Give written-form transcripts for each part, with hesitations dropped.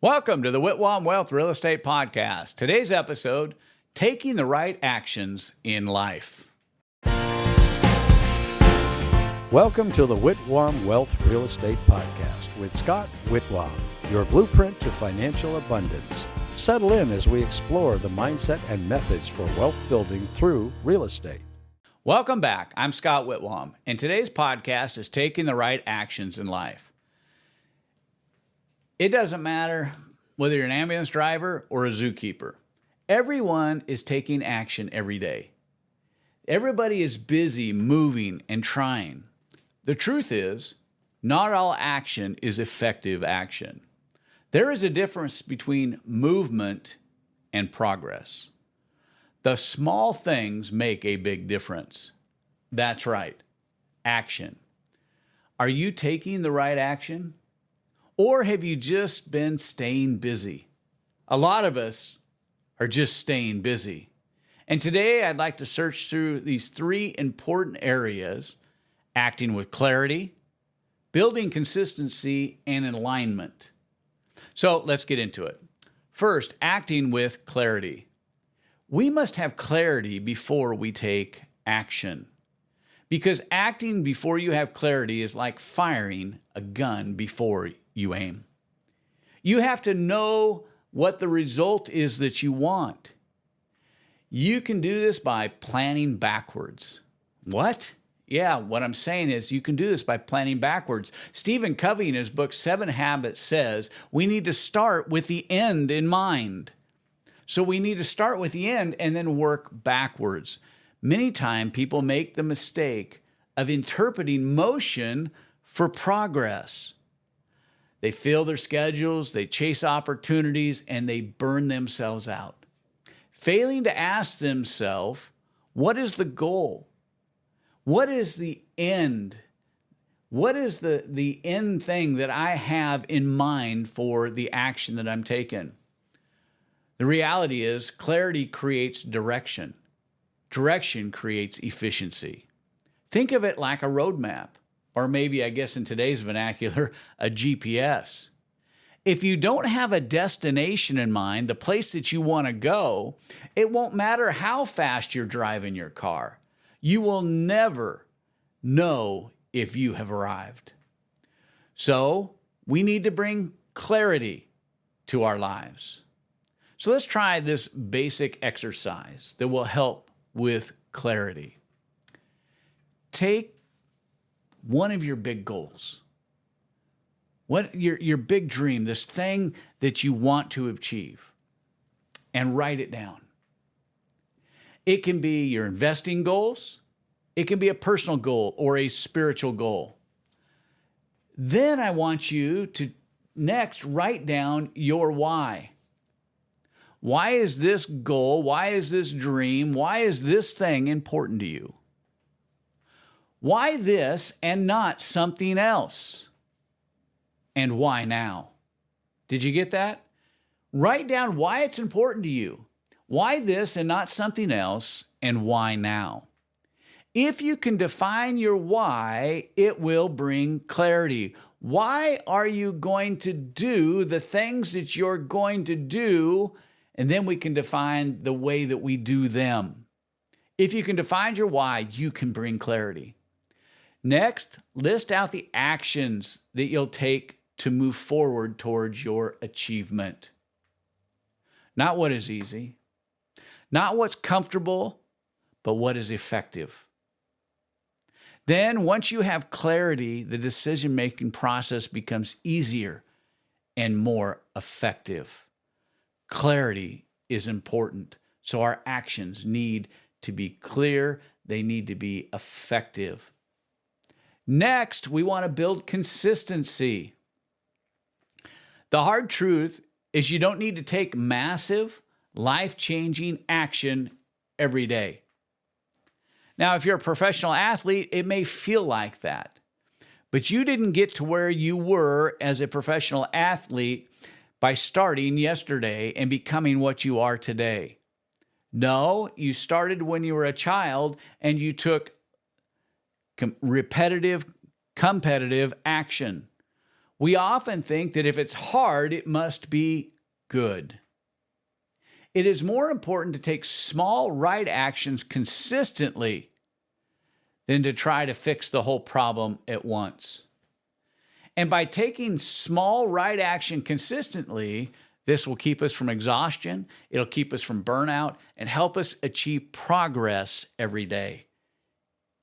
Welcome to the Whitwam Wealth Real Estate Podcast. Today's episode, Taking the Right Actions in Life. Welcome to the Whitwam Wealth Real Estate Podcast with Scott Whitwam, your blueprint to financial abundance. Settle in as we explore the mindset and methods for wealth building through real estate. Welcome back. I'm Scott Whitwam, and today's podcast is Taking the Right Actions in Life. It doesn't matter whether you're an ambulance driver or a zookeeper. Everyone is taking action every day. Everybody is busy moving and trying. The truth is, not all action is effective action. There is a difference between movement and progress. The small things make a big difference. That's right, action. Are you taking the right action? Or have you just been staying busy? A lot of us are just staying busy. And today I'd like to search through these three important areas: acting with clarity, building consistency, and alignment. So let's get into it. First, acting with clarity. We must have clarity before we take action. Because acting before you have clarity is like firing a gun before you aim. You have to know what the result is that you want. You can do this by planning backwards. What? Yeah, what I'm saying is you can do this by planning backwards. Stephen Covey in his book, 7 Habits, says we need to start with the end in mind. So we need to start with the end and then work backwards. Many times people make the mistake of interpreting motion for progress. They fill their schedules, they chase opportunities, and they burn themselves out, failing to ask themselves, what is the goal? What is the end? What is the end thing that I have in mind for the action that I'm taking? The reality is clarity creates direction. Direction creates efficiency. Think of it like a roadmap, or maybe, I guess in today's vernacular, a GPS. If you don't have a destination in mind, the place that you want to go, it won't matter how fast you're driving your car. You will never know if you have arrived. So we need to bring clarity to our lives. So let's try this basic exercise that will help with clarity. Take one of your big goals, what your big dream, this thing that you want to achieve, and write it down. It can be your investing goals. It can be a personal goal or a spiritual goal. Then I want you to next write down your why. Why is this goal? Why is this dream? Why is this thing important to you? Why this and not something else? And why now? Did you get that? Write down why it's important to you. Why this and not something else, and why now? If you can define your why, it will bring clarity. Why are you going to do the things that you're going to do? And then we can define the way that we do them. If you can define your why, you can bring clarity. Next, list out the actions that you'll take to move forward towards your achievement. Not what is easy, not what's comfortable, but what is effective. Then, once you have clarity, the decision-making process becomes easier and more effective. Clarity is important, so our actions need to be clear, they need to be effective. Next, we want to build consistency. The hard truth is you don't need to take massive, life-changing action every day. Now, if you're a professional athlete, it may feel like that. But you didn't get to where you were as a professional athlete by starting yesterday and becoming what you are today. No, you started when you were a child and you took repetitive, competitive action. We often think that if it's hard, it must be good. It is more important to take small right actions consistently than to try to fix the whole problem at once. And by taking small right action consistently, this will keep us from exhaustion, it'll keep us from burnout, and help us achieve progress every day.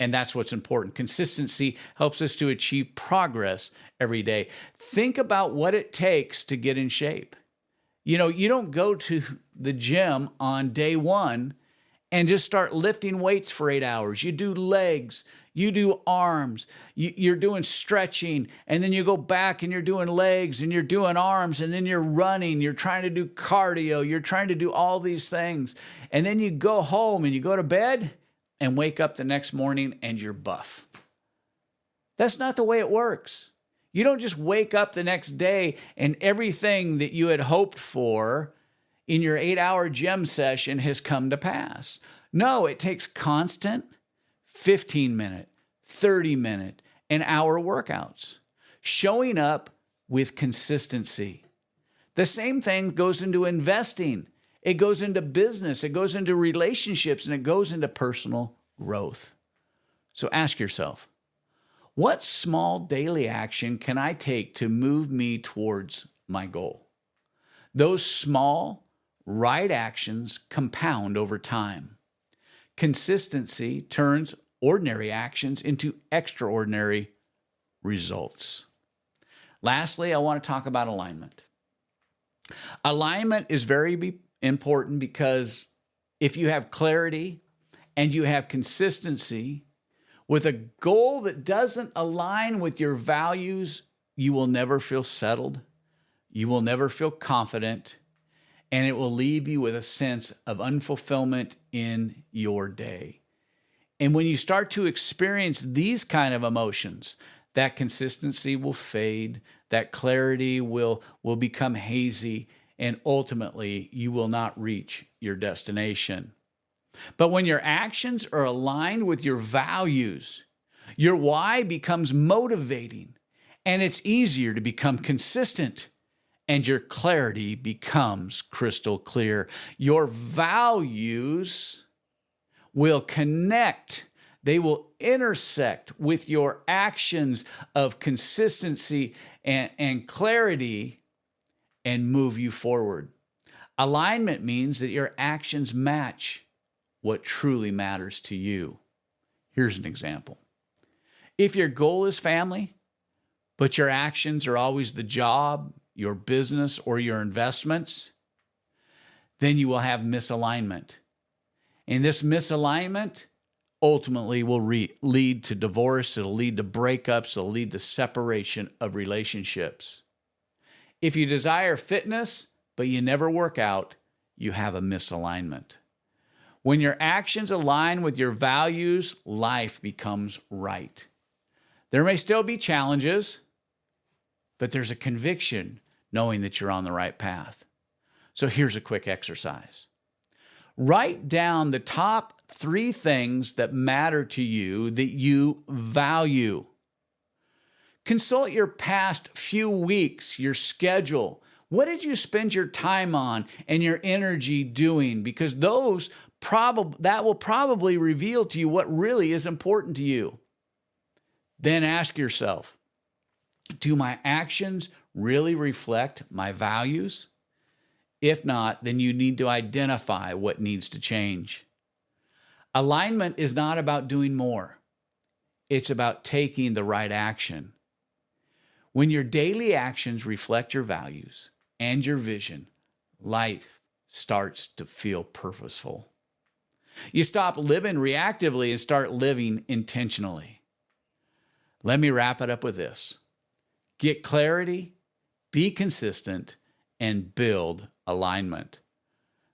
And that's what's important. Consistency helps us to achieve progress every day. Think about what it takes to get in shape. You don't go to the gym on day one and just start lifting weights for 8 hours. You do legs, you do arms, you're doing stretching, and then you go back and you're doing legs and you're doing arms, and then you're running, you're trying to do cardio, you're trying to do all these things. And then you go home and you go to bed and wake up the next morning and you're buff. That's not the way it works. You don't just wake up the next day and everything that you had hoped for in your 8-hour gym session has come to pass. No, it takes constant 15-minute, 30-minute, and hour workouts, showing up with consistency. The same thing goes into investing. It goes into business, it goes into relationships, and it goes into personal growth. So ask yourself, what small daily action can I take to move me towards my goal? Those small, right actions compound over time. Consistency turns ordinary actions into extraordinary results. Lastly, I want to talk about alignment. Alignment is very important because if you have clarity and you have consistency with a goal that doesn't align with your values, you will never feel settled, you will never feel confident, and it will leave you with a sense of unfulfillment in your day. And when you start to experience these kind of emotions, that consistency will fade, that clarity will become hazy, and ultimately you will not reach your destination. But when your actions are aligned with your values, your why becomes motivating, and it's easier to become consistent, and your clarity becomes crystal clear. Your values will connect, they will intersect with your actions of consistency and clarity and move you forward. Alignment means that your actions match what truly matters to you. Here's an example. If your goal is family, but your actions are always the job, your business, or your investments, then you will have misalignment. And this misalignment ultimately will lead to divorce, it'll lead to breakups, it'll lead to separation of relationships. If you desire fitness, but you never work out, you have a misalignment. When your actions align with your values, life becomes right. There may still be challenges, but there's a conviction knowing that you're on the right path. So here's a quick exercise. Write down the top 3 things that matter to you that you value. Consult your past few weeks, your schedule. What did you spend your time on and your energy doing? Because that will probably reveal to you what really is important to you. Then ask yourself, do my actions really reflect my values? If not, then you need to identify what needs to change. Alignment is not about doing more. It's about taking the right action. When your daily actions reflect your values and your vision, life starts to feel purposeful. You stop living reactively and start living intentionally. Let me wrap it up with this. Get clarity, be consistent, and build alignment.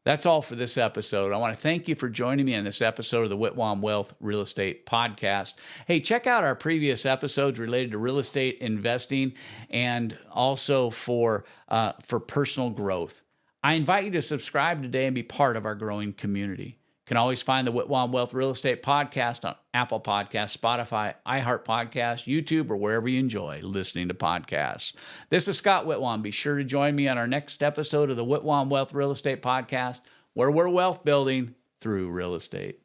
That's all for this episode. I want to thank you for joining me on this episode of the Whitwam Wealth Real Estate Podcast. Hey, check out our previous episodes related to real estate investing and also for personal growth. I invite you to subscribe today and be part of our growing community. Can always find the Whitwam Wealth Real Estate Podcast on Apple Podcasts, Spotify, iHeart Podcasts, YouTube, or wherever you enjoy listening to podcasts. This is Scott Whitwam. Be sure to join me on our next episode of the Whitwam Wealth Real Estate Podcast, where we're wealth building through real estate.